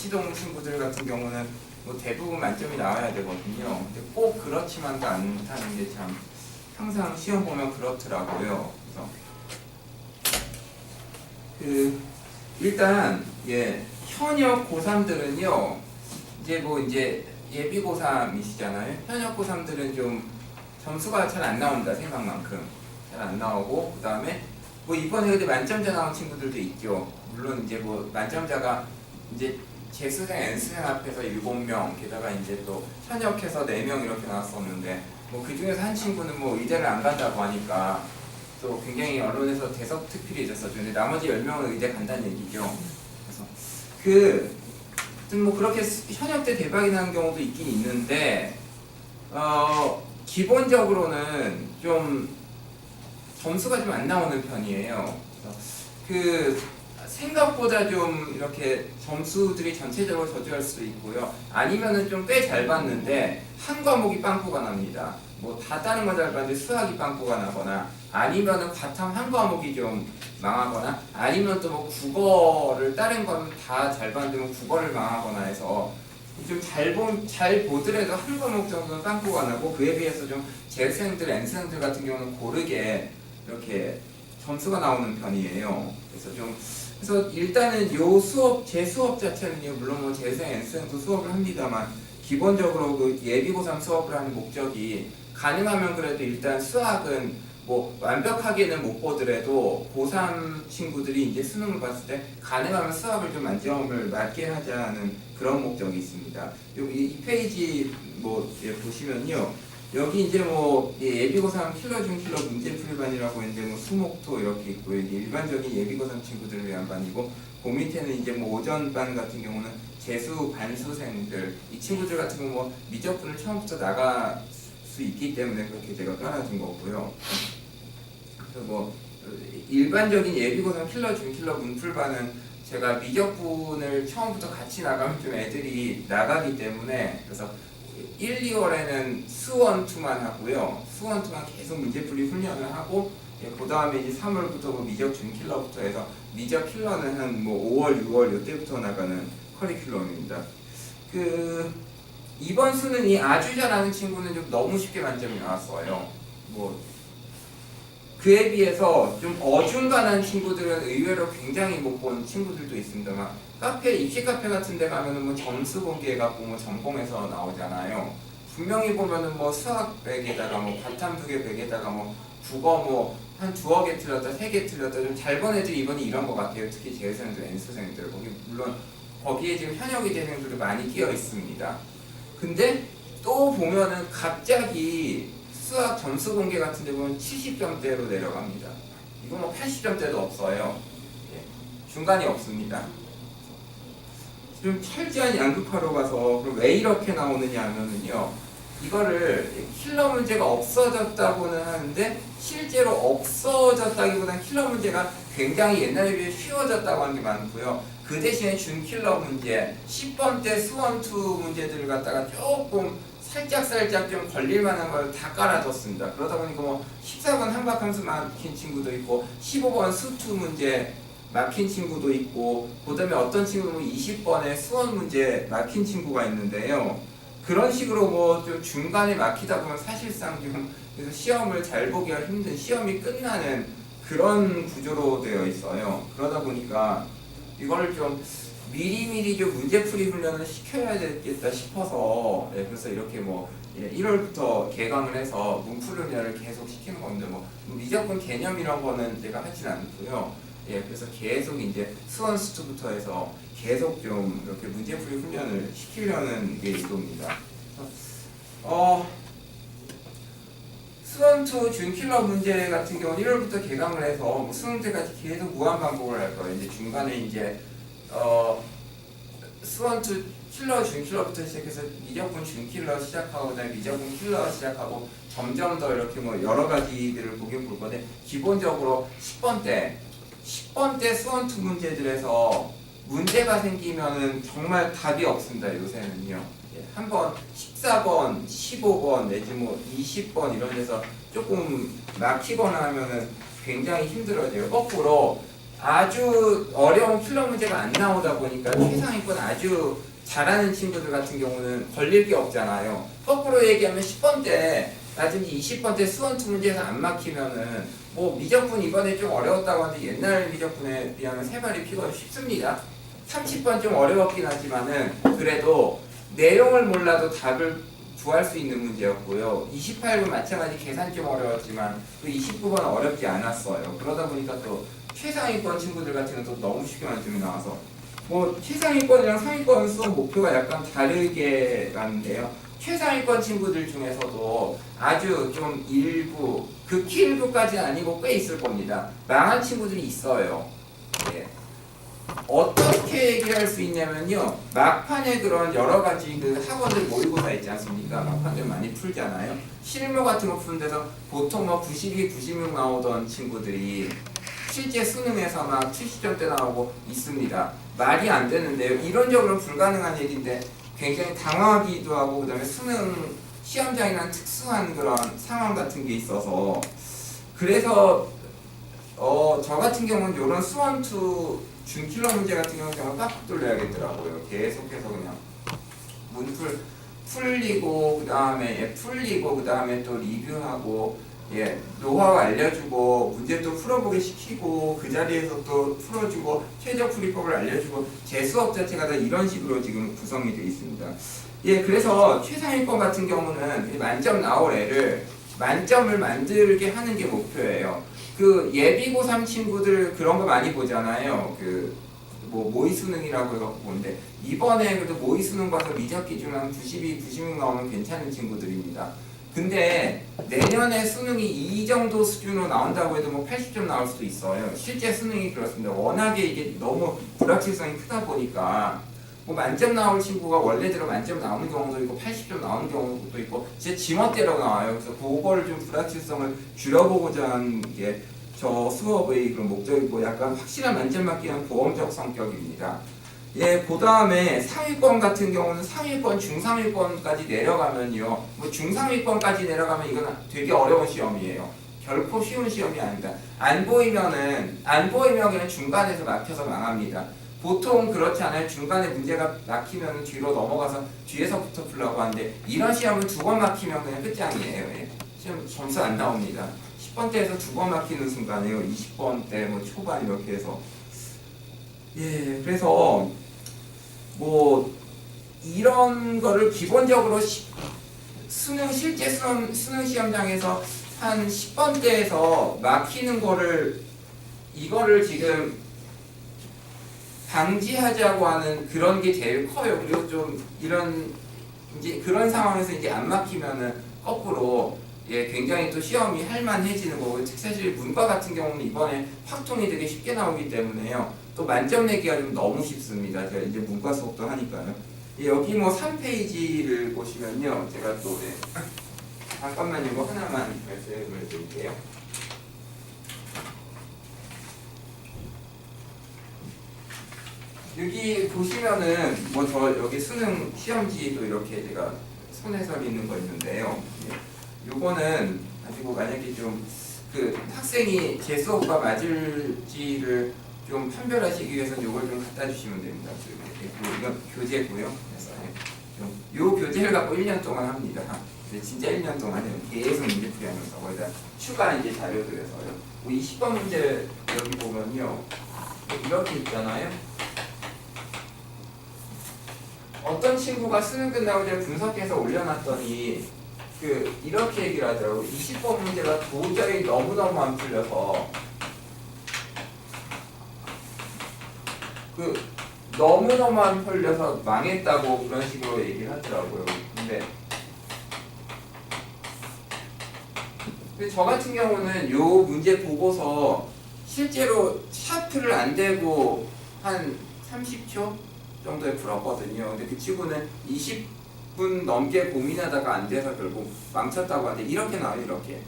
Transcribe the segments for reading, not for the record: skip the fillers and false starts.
이치동 친구들 같은 경우는 뭐 대부분 만점이 나와야 되거든요. 근데 꼭 그렇지만도 않다는 게 참 항상 시험 보면 그렇더라고요. 그래서 일단 현역 고3들은요 이제 예비 고3이시잖아요. 현역 고3들은 좀 점수가 잘 안 나온다 생각만큼 잘 안 나오고, 그 다음에 뭐 이번에 근데 만점자 나온 친구들도 있죠. 물론 이제 뭐 만점자가 이제 재수생, N수생 합해서 7명, 게다가 이제 또 현역해서 4명 이렇게 나왔었는데, 뭐 그 중에서 한 친구는 뭐 의대를 안 간다고 하니까 또 굉장히 언론에서 대서특필이 있었었죠. 근데 나머지 10명은 의대 간다는 얘기죠. 그래서 뭐 그렇게 현역 때 대박이 나는 경우도 있긴 있는데, 기본적으로는 좀 점수가 좀 안 나오는 편이에요. 그래서 생각보다 좀 이렇게 점수들이 전체적으로 저조할 수도 있고요. 아니면은 좀 꽤 잘 봤는데 한 과목이 빵꾸가 납니다. 뭐 다 다른 거 잘 봤는데 수학이 빵꾸가 나거나, 아니면은 과탐 한 과목이 좀 망하거나, 아니면 또 뭐 국어를 다른 건 다 잘 봤는데 뭐 국어를 망하거나 해서 좀 잘 보더라도 한 과목 정도는 빵꾸가 나고, 그에 비해서 좀 재수생들, N수생들 같은 경우는 고르게 이렇게 점수가 나오는 편이에요. 그래서 일단은 제 수업 자체는요, 물론 뭐 재수생, N수생도 수업을 합니다만, 기본적으로 그 예비고3 수업을 하는 목적이 가능하면 그래도 일단 수학은 뭐 완벽하게는 못 보더라도 고3 친구들이 이제 수능을 봤을 때 가능하면 수학을 좀 만점을 맞게 하자는 그런 목적이 있습니다. 이 페이지 보시면요, 여기 이제 뭐 예비고3 킬러 중 킬러 문제풀이반이라고 했는데 뭐 수목토 이렇게 있고요. 이게 일반적인 예비고3 친구들을 위한 반이고, 그 밑에는 이제 뭐 오전반 같은 경우는 재수 반수생들, 이 친구들 같은 경우 뭐 미적분을 처음부터 나갈 수 있기 때문에 그렇게 제가 깔아준 거고요. 그래서 뭐 일반적인 예비고3 킬러 중 킬러 문풀반은 제가 미적분을 처음부터 같이 나가면 좀 애들이 나가기 때문에, 그래서 1, 2월에는 수원2만 하고요. 수원2만 계속 문제풀이 훈련을 하고, 그 다음에 이제 3월부터 뭐 미적 준킬러부터 해서 미적 킬러는 한 뭐 5월, 6월 이때부터 나가는 커리큘럼입니다. 이번 수능이 아주 잘하는 친구는 좀 너무 쉽게 만점이 나왔어요. 뭐 그에 비해서 좀 어중간한 친구들은 의외로 굉장히 못 본 친구들도 있습니다만, 입시 카페 같은 데 가면은 뭐 점수 공개해갖고 뭐 전공에서 나오잖아요. 분명히 보면은 뭐 수학 100에다가 뭐 과탐 2개 100에다가 뭐 국어 뭐 한 2개 틀렸다, 3개 틀렸다, 좀 잘 본 애들이 이번에 이런 것 같아요. 특히 재수생들, N수생들. 물론 거기에 지금 현역 의대생들도 많이 끼어 있습니다. 근데 또 보면은 갑자기 수학 점수 공개 같은 데 보면 70점대로 내려갑니다. 이거 뭐 80점대도 없어요. 중간이 없습니다. 좀 철저한 양극화로 가서, 그럼 왜 이렇게 나오느냐 하면은요, 이거를 킬러 문제가 없어졌다고는 하는데 실제로 없어졌다기보다는 킬러 문제가 굉장히 옛날에 비해 쉬워졌다고 하는 게 많고요. 그 대신에 준킬러 문제, 10번 때 수원2 문제들을 갖다가 조금 살짝 좀 걸릴만한 걸 다 깔아뒀습니다. 그러다 보니까 뭐 14번 한박함수 막힌 친구도 있고, 15번 수2 문제 막힌 친구도 있고, 그 다음에 어떤 친구는 20번에 수원 문제 막힌 친구가 있는데요. 그런 식으로 뭐 좀 중간에 막히다 보면 사실상 좀 그래서 시험을 잘 보기가 힘든, 시험이 끝나는 그런 구조로 되어 있어요. 그러다 보니까 이거를 좀 미리미리 좀 문제풀이 훈련을 시켜야 되겠다 싶어서, 그래서 이렇게 뭐 1월부터 개강을 해서 문풀 훈련을 계속 시키는 건데, 뭐 미적분 개념 이런 거는 제가 하진 않고요. 그래서 계속 이제 수원 수투부터 해서 계속 좀 이렇게 문제풀이 훈련을 시키려는 게 의도입니다. 수원2 준킬러 문제 같은 경우는 1월부터 개강을 해서 뭐 수능 때까지 계속 무한 반복을 할 거예요. 이제 중간에 이제 수원2 킬러 준킬러부터 시작해서 미적분 준킬러 시작하고, 그다음에 미적분 킬러 시작하고, 점점 더 이렇게 뭐 여러 가지들을 보긴 볼 건데, 기본적으로 10번 때 수원2 문제들에서 문제가 생기면은 정말 답이 없습니다. 요새는요. 한번 14번, 15번 내지 뭐 20번 이런 데서 조금 막히거나 하면은 굉장히 힘들어져요. 거꾸로 아주 어려운 필러 문제가 안 나오다 보니까 최상위권 아주 잘하는 친구들 같은 경우는 걸릴 게 없잖아요. 거꾸로 얘기하면 10번 때 라든지 20번 때 수원2 문제에서 안 막히면은 뭐 미적분 이번에 좀 어려웠다고 하는데 옛날 미적분에 비하면 세 발이 피가 쉽습니다. 30번 좀 어려웠긴 하지만은 그래도 내용을 몰라도 답을 구할 수 있는 문제였고요. 28번 마찬가지 계산 좀 어려웠지만 또 29번은 어렵지 않았어요. 그러다 보니까 또 최상위권 친구들 같은 경우는 또 너무 쉽게 만점이 나와서 뭐 최상위권이랑 상위권 수업 목표가 약간 다르게 가는데요. 최상위권 친구들 중에서도 아주 좀 일부, 극히 일부까지는 아니고 꽤 있을 겁니다. 망한 친구들이 있어요. 예. 어떻게 얘기할 수 있냐면요. 막판에 그런 여러 가지 그 학원들 모의고사 있지 않습니까? 막판들 많이 풀잖아요. 실무 같은 거 푸는 데서 보통 뭐 92, 96 나오던 친구들이 실제 수능에서 막 70점대 나오고 있습니다. 말이 안 되는데요. 이론적으로 불가능한 얘기인데 굉장히 당황하기도 하고 그다음에 수능 시험장이란 특수한 그런 상황 같은 게 있어서 그래서 저 같은 경우는 이런 수원2 준킬러 문제 같은 경우는 정말 빡 돌려야겠더라고요. 계속해서 그냥 문풀 풀리고 그 다음에 풀리고 그 다음에 또 리뷰하고 노하우 알려주고 문제 또 풀어보게 시키고 그 자리에서 또 풀어주고 최적 풀이법을 알려주고 제 수업 자체가 다 이런 식으로 지금 구성이 되어 있습니다. 그래서 최상위권 같은 경우는 만점 나올 애를 만점을 만들게 하는 게 목표예요. 그 예비 고3 친구들 그런 거 많이 보잖아요. 그 뭐 모의 수능이라고 해서 보는데 이번에 그래도 모의 수능 봐서 미적 기준 한 92, 96 나오면 괜찮은 친구들입니다. 근데 내년에 수능이 이 정도 수준으로 나온다고 해도 뭐 80점 나올 수도 있어요. 실제 수능이 그렇습니다. 워낙에 이게 너무 불확실성이 크다 보니까 뭐 만점 나올 친구가 원래대로 만점 나오는 경우도 있고 80점 나오는 경우도 있고 제 지멋대로 나와요. 그래서 그거를 좀 불확실성을 줄여보고자 하는 게 저 수업의 그런 목적이고 약간 확실한 만점 맞기 위한 보험적 성격입니다. 그 다음에 상위권 같은 경우는 상위권, 중상위권까지 내려가면요. 뭐 중상위권까지 내려가면 이건 되게 어려운 시험이에요. 결코 쉬운 시험이 아닙니다. 안 보이면 그냥 중간에서 막혀서 망합니다. 보통 그렇지 않아요. 중간에 문제가 막히면 뒤로 넘어가서 뒤에서부터 풀려고 하는데 이런 시험은 2번 막히면 그냥 끝장이에요. 시험 점수 안 나옵니다. 10번대에서 2번 막히는 순간에요. 20번대 뭐 초반 이렇게 해서 그래서 뭐 이런 거를 기본적으로 실제 수능 시험장에서 한 10번대에서 막히는 거를 이거를 지금 방지하자고 하는 그런 게 제일 커요. 그리고 좀 이런 이제 그런 상황에서 이제 안 막히면은 거꾸로 굉장히 또 시험이 할만해지는 거고 사실 문과 같은 경우는 이번에 확통이 되게 쉽게 나오기 때문에요. 또 만점 내기가 좀 너무 쉽습니다. 제가 이제 문과 수업도 하니까요. 여기 뭐 3페이지를 보시면요. 제가 또 잠깐만 이거 하나만 말씀을 드릴게요. 여기 보시면은 뭐 저 여기 수능 시험지도 이렇게 제가 손해설 있는 거 있는데요. 요거는 가지고 만약에 좀 그 학생이 제 수업과 맞을지를 좀 판별하시기 위해서는 요걸 좀 갖다 주시면 됩니다. 이건 교재고요. 그래서 요 교재를 갖고 1년 동안 합니다. 진짜 1년 동안 계속 문제 풀이하면서 거기다 추가 이제 자료들에서요. 20번 문제 여기 보면요. 이렇게 있잖아요. 어떤 친구가 수능 끝나고 이제 분석해서 올려놨더니 이렇게 얘기를 하더라고요. 20번 문제가 도저히 너무너무 안 풀려서 너무너무 안 풀려서 망했다고 그런 식으로 얘기를 하더라고요. 근데 저 같은 경우는 요 문제 보고서 실제로 샤프를 안 대고 한 30초 정도에 풀었거든요. 근데 그 친구는 20분 넘게 고민하다가 안 돼서 결국 망쳤다고 하는데 이렇게 나와요. 이렇게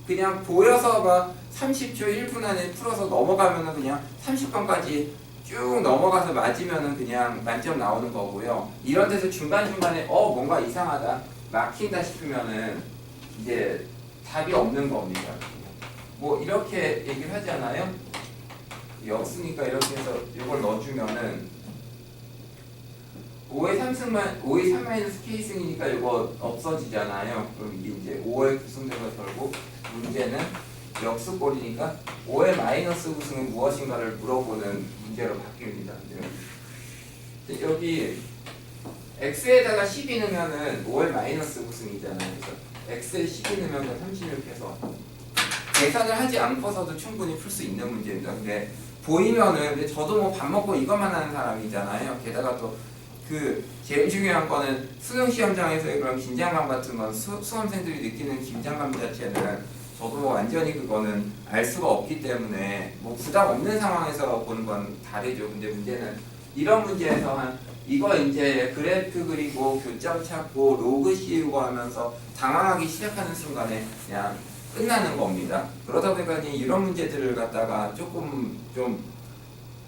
그냥 보여서 막 30초 1분 안에 풀어서 넘어가면은 그냥 30번까지 쭉 넘어가서 맞으면은 그냥 만점 나오는 거고요. 이런 데서 중간중간에 뭔가 이상하다 막힌다 싶으면은 이제 답이 없는 겁니다. 뭐 이렇게 얘기를 하잖아요. 역수니까 이렇게 해서 이걸 넣어주면은 5의 3승만 5의 3 마이너스 k승이니까 이거 없어지잖아요. 그럼 이게 이제 5의 구승대가 결국 문제는 역수꼴이니까 5의 마이너스 구승은 무엇인가를 물어보는 문제로 바뀝니다. 근데 여기 x에다가 12 넣으면은 5의 마이너스 구승이잖아요. 그래서 x에 12 넣으면 36해서 계산을 하지 않고서도 충분히 풀 수 있는 문제입니다. 근데 보이면은 근데 저도 뭐 밥 먹고 이것만 하는 사람이잖아요. 게다가 또 그 제일 중요한 거는 수능 시험장에서의 그런 긴장감 같은 건 수험생들이 느끼는 긴장감 자체는 저도 뭐 완전히 그거는 알 수가 없기 때문에 뭐 부담 없는 상황에서 보는 건 다르죠. 근데 문제는 이런 문제에서 한 이거 이제 그래프 그리고 교점 찾고 로그 씌우고 하면서 당황하기 시작하는 순간에 그냥 끝나는 겁니다. 그러다 보니까 이런 문제들을 갖다가 조금 좀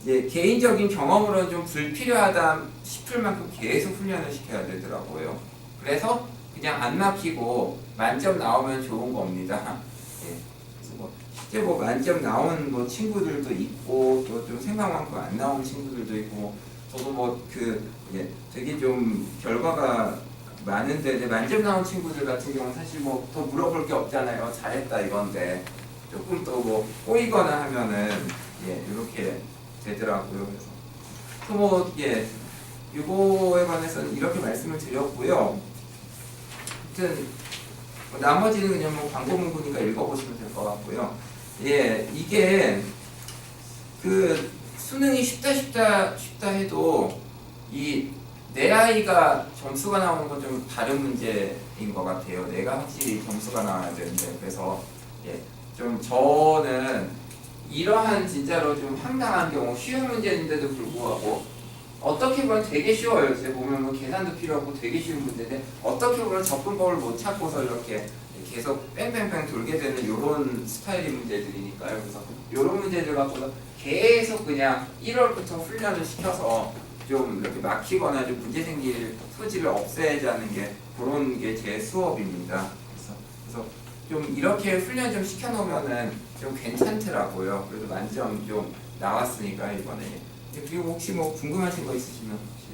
이제 개인적인 경험으로 좀 불필요하다 싶을 만큼 계속 훈련을 시켜야 되더라고요. 그래서 그냥 안 막히고 만점 나오면 좋은 겁니다. 예. 그래서 뭐 실제 뭐 만점 나온 뭐 친구들도 있고 또 좀 생각만큼 안 나온 친구들도 있고 저도 뭐 그 되게 좀 결과가 많은데 이제 만점 나온 친구들 같은 경우는 사실 뭐 더 물어볼 게 없잖아요. 잘했다 이건데 조금 또 뭐 꼬이거나 하면은 이렇게 되더라고요. 그래서 뭐 이거에 관해서는 이렇게 말씀을 드렸고요. 아무튼 뭐 나머지는 그냥 뭐 광고 문구니까 읽어보시면 될 것 같고요. 이게 그 수능이 쉽다 해도 이 내 아이가 점수가 나오는 건 좀 다른 문제인 것 같아요. 내가 확실히 점수가 나와야 되는데 그래서 좀 저는 이러한 진짜로 좀 황당한 경우 쉬운 문제인데도 불구하고 어떻게 보면 되게 쉬워요. 요새 보면 뭐 계산도 필요 없고 되게 쉬운 문제인데 어떻게 보면 접근법을 못 찾고서 이렇게 계속 뺑뺑뺑 돌게 되는 이런 스타일의 문제들이니까요. 그래서 이런 문제들 갖고서 계속 그냥 1월부터 훈련을 시켜서 좀 이렇게 막히거나 좀 문제 생길 소지를 없애자는 게 그런 게 제 수업입니다. 그래서 좀 이렇게 훈련 좀 시켜놓으면은 좀 괜찮더라고요. 그래도 만점 좀 나왔으니까 이번에. 그리고 혹시 뭐 궁금하신 거 있으시면 혹시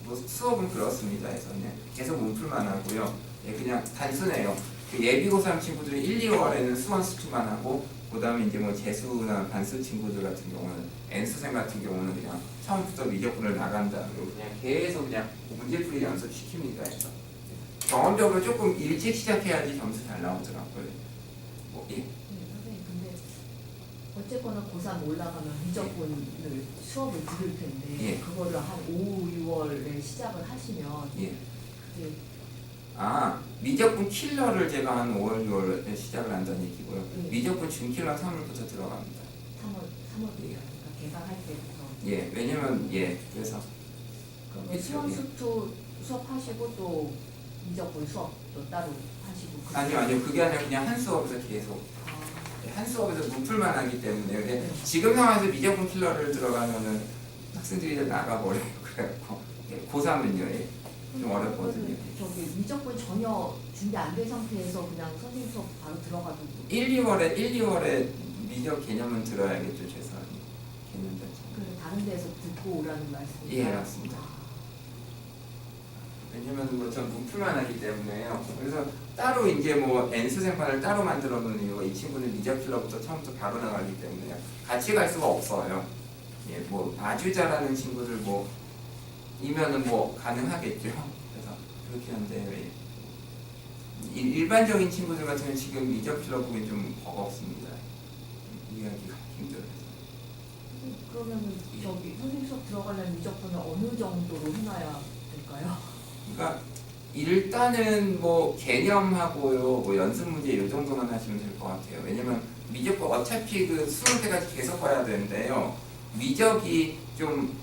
뭐 수업은 그렇습니다. 해서 계속 문풀만 하고요. 그냥 단순해요. 그 예비 고3 친구들이 1, 2월에는 수원 수투만 하고 그다음에 이제 뭐 재수나 반수 친구들 같은 경우는 N수생 같은 경우는 그냥 처음부터 미적분을 나간다. 그리고 그냥 계속 그냥 문제풀이 연습 시킵니다. 해서 경험적으로 조금 일찍 시작해야지 점수 잘 나오더라고요. 선생님 근데 어쨌거나 고3 올라가면 미적분을 수업을 들을 텐데 그거를 한 5, 6월에 시작을 하시면 그게 미적분 킬러를 제가 한 5월, 6월에 시작을 한다는 얘기고요. 미적분 준킬러 3월부터 들어갑니다. 3월 계산할 때부터. 왜냐면 그래서 수원 수투 수업하시고 또 미적분 수업도 따로 하시고. 아니요 그게 아니라 그냥 한 수업에서 계속 한 수업에서 문풀만 하기 때문에 근데 지금 상황에서 미적분 킬러를 들어가면은 학생들이 나가버려요. 그래갖고 고3은요 좀 어렵거든요. 저기 미적분 전혀 준비 안 된 상태에서 그냥 선생님 수업 바로 들어가도 1, 2월에 미적 개념은 들어야겠죠. 최소한 개념 자체. 그래서 다른 데서 듣고 오라는 말씀이세요? 맞습니다. 왜냐면 뭐 전 문풀만 하기 때문에요. 그래서 따로 이제 뭐 N수생판을 따로 만들어 놓는 이유가 이 친구는 미적 킬러부터 처음부터 바로 나가기 때문에 같이 갈 수가 없어요. 뭐 아주 잘하는 친구들 뭐 이면은 뭐 가능하겠죠. 그래서 그렇게 하는데 일반적인 친구들 같은 경우는 지금 미적 킬러 보기 좀 버겁습니다. 이해하기가 힘들어요. 그러면 저기 선생님 수업 들어가려면 미적분을 어느 정도로 해놔야 될까요? 그러니까 일단은 뭐 개념하고요, 뭐 연습 문제 이 정도만 하시면 될 것 같아요. 왜냐면 미적분 어차피 그 수능 때까지 계속 봐야 되는데요. 미적이 좀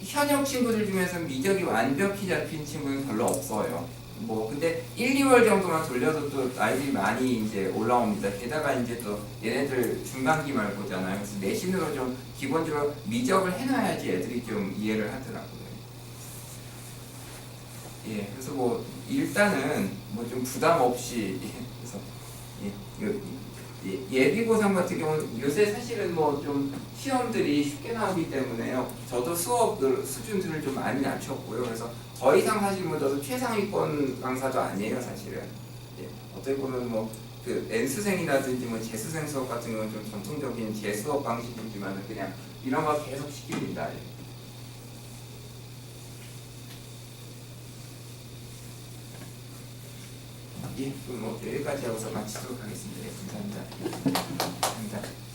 현역 친구들 중에서 미적이 완벽히 잡힌 친구는 별로 없어요. 뭐 근데 1, 2월 정도만 돌려도 또 아이들이 많이 이제 올라옵니다. 게다가 이제 또 얘네들 중간기 말고잖아요. 그래서 내신으로 좀 기본적으로 미적을 해놔야지 애들이 좀 이해를 하더라고요. 그래서 뭐 일단은 뭐 좀 부담 없이 그래서 예비고삼 같은 경우는 요새 사실은 뭐 좀 시험들이 쉽게 나오기 때문에요. 저도 수업 수준들을 좀 많이 낮췄고요. 그래서 더 이상 사실 뭐 저도 최상위권 강사도 아니에요, 사실은. 예, 어떻게 보면 뭐 그 N수생이라든지 뭐 재수생 수업 같은 경우는 좀 전통적인 재수업 방식이지만 그냥 이런 거 계속 시킵니다. 예, 그럼 뭐 여기까지 하고서 마치도록 하겠습니다. 예, 감사합니다. 감사합니다.